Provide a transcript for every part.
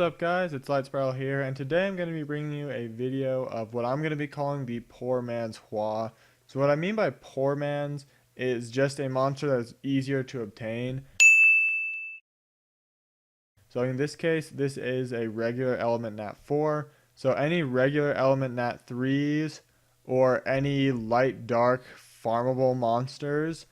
What's up guys, it's Light Spiral here, and today I'm going to be bringing you a video of what I'm going to be calling the poor man's Hwa. So what I mean by poor man's is just a monster that is easier to obtain. So in this case, this is a regular element nat 4. So any regular element nat 3s or any light dark farmable monsters.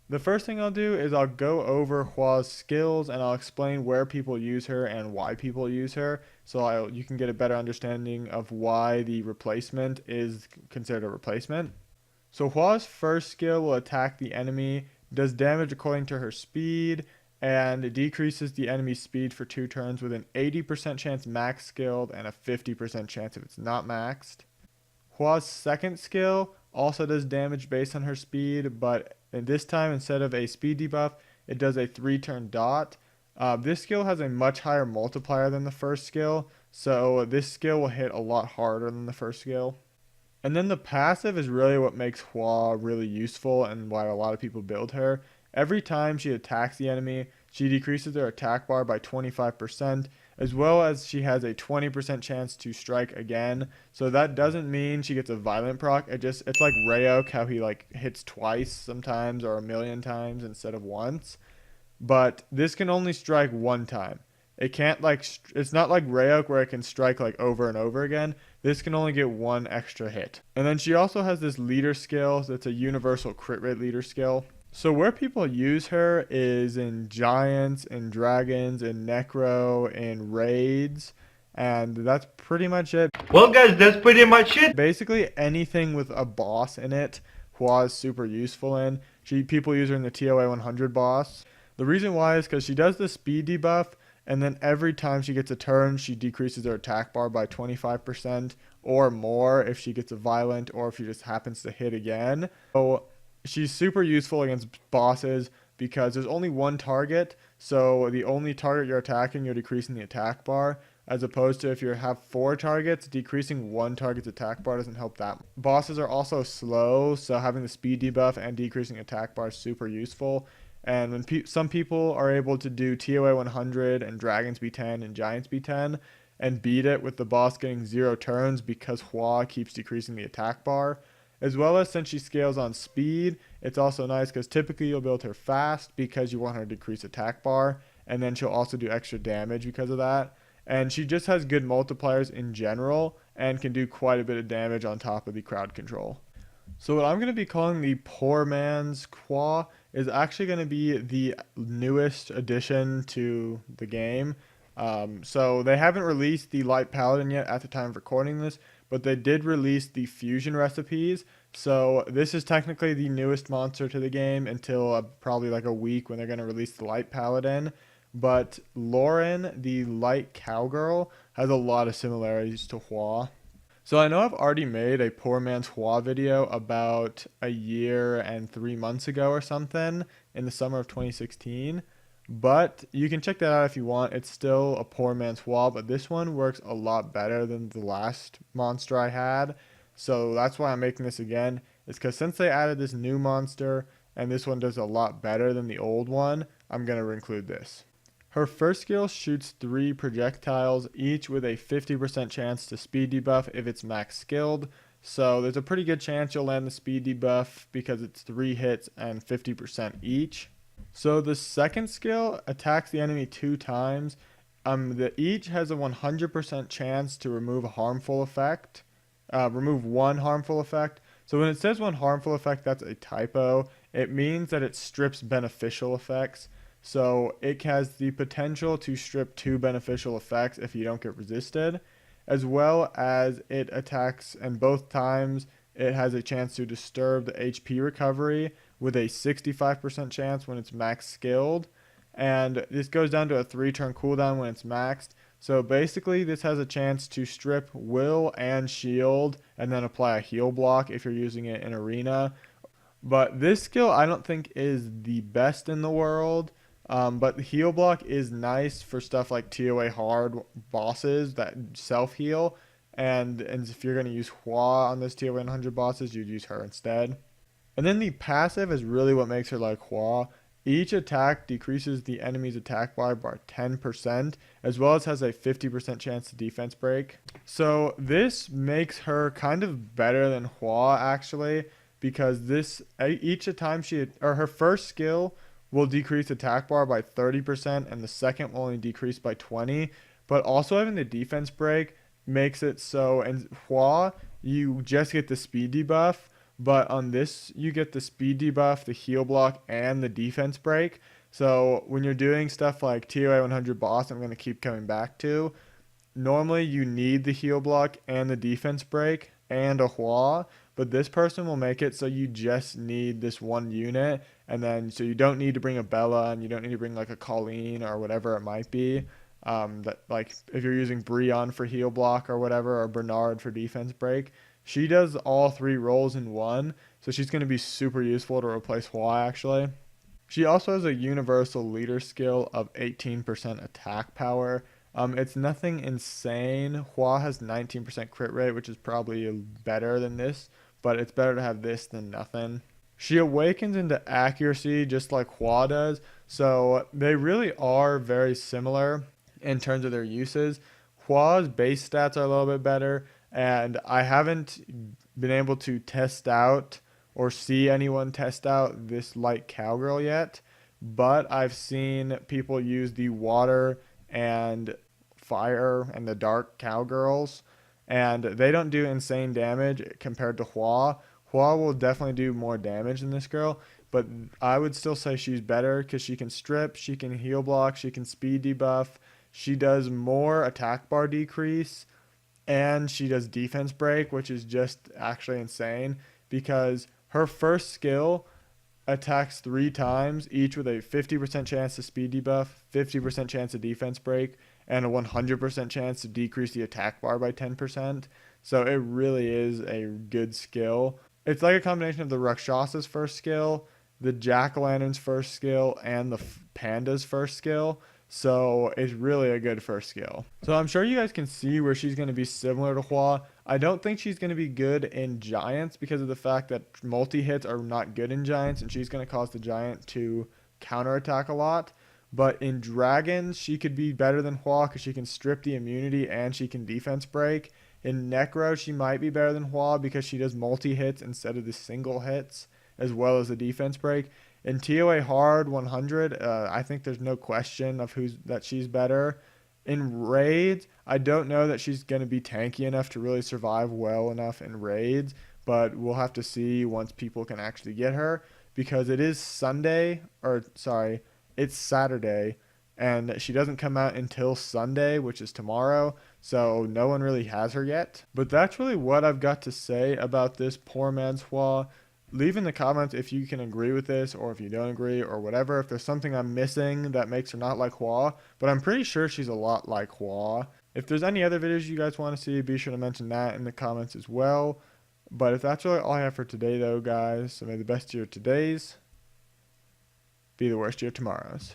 The first thing I'll do is I'll go over Hwa's skills and I'll explain where people use her and why people use her, so you can get a better understanding of why the replacement is considered a replacement. So Hwa's first skill will attack the enemy, does damage according to her speed, and it decreases the enemy's speed for 2 turns with an 80% chance max skilled and a 50% chance if it's not maxed. Hwa's second skill also does damage based on her speed, but this time instead of a speed debuff, it does a 3-turn dot. This skill has a much higher multiplier than the first skill, so this skill will hit a lot harder than the first skill. And then the passive is really what makes Hwa really useful and why a lot of people build her. Every time she attacks the enemy, she decreases their attack bar by 25%, as well as she has a 20% chance to strike again. So that doesn't mean she gets a violent proc. It's like Rayok, how he hits twice sometimes or a million times instead of once. But this can only strike one time. It can't it's not like Rayok where it can strike over and over again. This can only get one extra hit. And then she also has this leader skill that's a universal crit rate leader skill. So where people use her is in giants, in dragons, in necro, in raids, and that's pretty much it. Well guys, that's pretty much it. Basically anything with a boss in it, Hwa is super useful in. People use her in the TOA 100 boss. The reason why is because she does the speed debuff, and then every time she gets a turn, she decreases her attack bar by 25% or more if she gets a violent or if she just happens to hit again. So she's super useful against bosses because there's only one target, so the only target you're attacking, you're decreasing the attack bar, as opposed to if you have 4 targets, decreasing one target's attack bar doesn't help that. Bosses are also slow, so having the speed debuff and decreasing attack bar is super useful. And when some people are able to do TOA 100 and Dragons B10 and Giants B10 and beat it with the boss getting 0 turns because Hwa keeps decreasing the attack bar, as well as since she scales on speed, it's also nice because typically you'll build her fast because you want her to decrease attack bar, and then she'll also do extra damage because of that. And she just has good multipliers in general and can do quite a bit of damage on top of the crowd control. So what I'm going to be calling the poor man's Hwa is actually going to be the newest addition to the game. So they haven't released the light paladin yet at the time of recording this, but they did release the fusion recipes. So this is technically the newest monster to the game until probably a week when they're going to release the light paladin. But Loren, the light cowgirl, has a lot of similarities to Hwa. So I know I've already made a poor man's Hwa video about a year and 3 months ago or something in the summer of 2016. But you can check that out if you want. It's still a poor man's Hwa, but this one works a lot better than the last monster I had. So that's why I'm making this again. It's because since they added this new monster and this one does a lot better than the old one, I'm going to include this. Her first skill shoots 3 projectiles, each with a 50% chance to speed debuff if it's max skilled. So there's a pretty good chance you'll land the speed debuff because it's 3 hits and 50% each. So the second skill attacks the enemy 2 times. Each has a 100% chance to remove a harmful effect. Remove 1 harmful effect. So when it says 1 harmful effect, that's a typo. It means that it strips beneficial effects. So it has the potential to strip 2 beneficial effects if you don't get resisted, as well as it attacks, and both times it has a chance to disturb the HP recovery with a 65% chance when it's max skilled, and this goes down to a 3-turn cooldown when it's maxed. So basically this has a chance to strip will and shield and then apply a heal block if you're using it in arena. But this skill I don't think is the best in the world. But the heal block is nice for stuff like TOA hard bosses that self-heal. And if you're going to use Hwa on those TOA 100 bosses, you'd use her instead. And then the passive is really what makes her like Hwa. Each attack decreases the enemy's attack bar by 10%, as well as has a 50% chance to defense break. So this makes her kind of better than Hwa actually, because this each time her first skill will decrease attack bar by 30%, and the second will only decrease by 20. But also having the defense break makes it so, and Hwa, you just get the speed debuff, but on this you get the speed debuff, the heal block, and the defense break. So when you're doing stuff like TOA 100 boss, I'm going to keep coming back to, normally you need the heal block and the defense break and a Hwa, but this person will make it so you just need this one unit, and then so you don't need to bring a Bella, and you don't need to bring like a Colleen or whatever it might be. That like if you're using Breon for heal block or whatever, or Bernard for defense break, she does all three roles in one, so she's going to be super useful to replace Hwa actually. She also has a universal leader skill of 18% attack power. It's nothing insane. Hwa has 19% crit rate, which is probably better than this, but it's better to have this than nothing. She awakens into accuracy just like Hwa does, so they really are very similar in terms of their uses. Hwa's base stats are a little bit better, and I haven't been able to test out or see anyone test out this light cowgirl yet, but I've seen people use the water and fire and the dark cowgirls, and they don't do insane damage compared to Hwa. Hwa will definitely do more damage than this girl, but I would still say she's better because she can strip, she can heal block, she can speed debuff, she does more attack bar decrease, and she does defense break, which is just actually insane because her first skill attacks 3 times, each with a 50% chance to speed debuff, 50% chance to defense break, and a 100% chance to decrease the attack bar by 10%. So it really is a good skill. It's like a combination of the Rakshasa's first skill, the Jack-o'-lantern's first skill, and the Panda's first skill. So it's really a good first skill. So I'm sure you guys can see where she's going to be similar to Hwa. I don't think she's going to be good in Giants because of the fact that multi-hits are not good in Giants, and she's going to cause the Giant to counterattack a lot. But in Dragons, she could be better than Hwa because she can strip the immunity and she can defense break. In Necro, she might be better than Hwa because she does multi-hits instead of the single hits, as well as the defense break. In TOA Hard 100, I think there's no question of that she's better. In Raids, I don't know that she's going to be tanky enough to really survive well enough in Raids, but we'll have to see once people can actually get her, because it is it's Saturday, and she doesn't come out until Sunday, which is tomorrow, so no one really has her yet. But that's really what I've got to say about this poor man's Hwa. Leave in the comments if you can agree with this, or if you don't agree, or whatever. If there's something I'm missing that makes her not like Hwa, but I'm pretty sure she's a lot like Hwa. If there's any other videos you guys want to see, be sure to mention that in the comments as well. But if that's really all I have for today though, guys, so may the best of your todays be the worst of your tomorrows.